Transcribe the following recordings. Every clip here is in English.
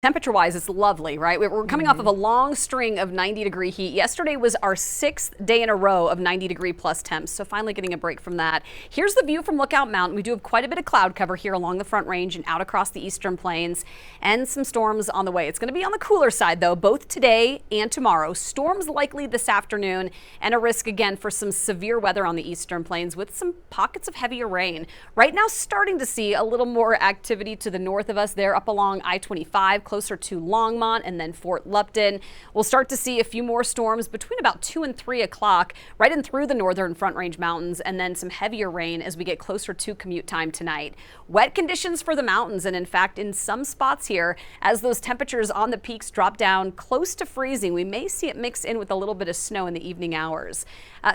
Temperature-wise, it's lovely, right? We're coming off of a long string of 90-degree heat. Yesterday was our 6th day in a row of 90-degree plus temps, so finally getting a break from that. Here's the view from Lookout Mountain. We do have quite a bit of cloud cover here along the Front Range and out across the eastern plains, and some storms on the way. It's going to be on the cooler side, though, both today and tomorrow. Storms likely this afternoon, and a risk again for some severe weather on the eastern plains with some pockets of heavier rain. Right now, starting to see a little more activity to the north of us there up along I-25. Closer to Longmont and then Fort Lupton. We'll start to see a few more storms between about 2 and 3 o'clock right in through the northern Front Range mountains, and then some heavier rain as we get closer to commute time tonight. Wet conditions for the mountains, and in fact in some spots here as those temperatures on the peaks drop down close to freezing, we may see it mix in with a little bit of snow in the evening hours.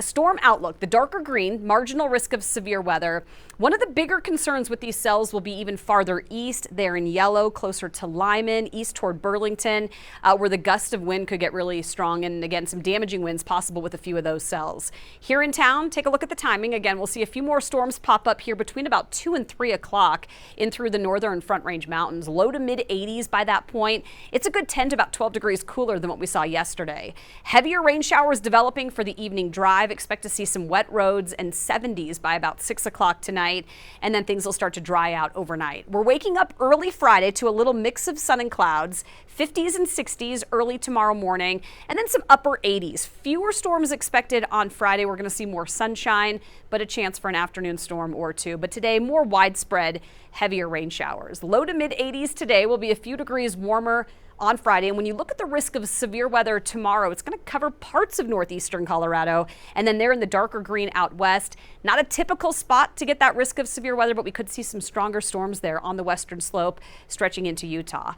Storm outlook, the darker green, marginal risk of severe weather. One of the bigger concerns with these cells will be even farther east. They're in yellow, closer to Lyman, east toward Burlington, where the gust of wind could get really strong, and again, some damaging winds possible with a few of those cells. Here in town, take a look at the timing. Again, we'll see a few more storms pop up here between about 2 and 3 o'clock in through the northern Front Range mountains. Low to mid 80s by that point. It's a good 10 to about 12 degrees cooler than what we saw yesterday. Heavier rain showers developing for the evening drive. Expect to see some wet roads and 70s by about 6 o'clock tonight, and then things will start to dry out overnight. We're waking up early Friday to a little mix of sun and clouds, 50s and 60s early tomorrow morning, and then some upper 80s. Fewer storms expected on Friday. We're going to see more sunshine, but a chance for an afternoon storm or two. But today, more widespread, heavier rain showers. Low to mid 80s today will be a few degrees warmer on Friday. And when you look at the risk of severe weather tomorrow, it's going to cover parts of northeastern Colorado, and then they're in the darker green out west. Not a typical spot to get that risk of severe weather, but we could see some stronger storms there on the western slope stretching into Utah.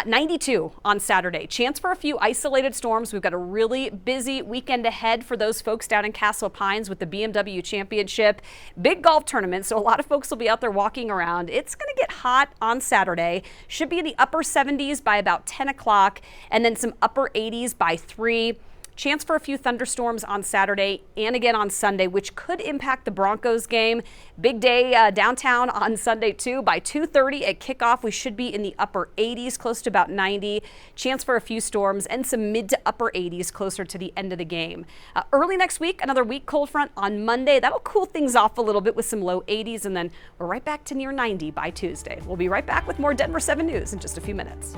92 on Saturday. Chance for a few isolated storms. We've got a really busy weekend ahead for those folks down in Castle Pines with the BMW Championship. Big golf tournament, so a lot of folks will be out there walking around. It's going to get hot on Saturday. Should be in the upper 70s by about 10 o'clock, and then some upper 80s by 3. Chance for a few thunderstorms on Saturday and again on Sunday, which could impact the Broncos game. Big day downtown on Sunday, too. By 2:30 at kickoff, we should be in the upper 80s, close to about 90. Chance for a few storms and some mid to upper 80s closer to the end of the game. Early next week, another weak cold front on Monday. That'll cool things off a little bit with some low 80s, and then we're right back to near 90 by Tuesday. We'll be right back with more Denver 7 News in just a few minutes.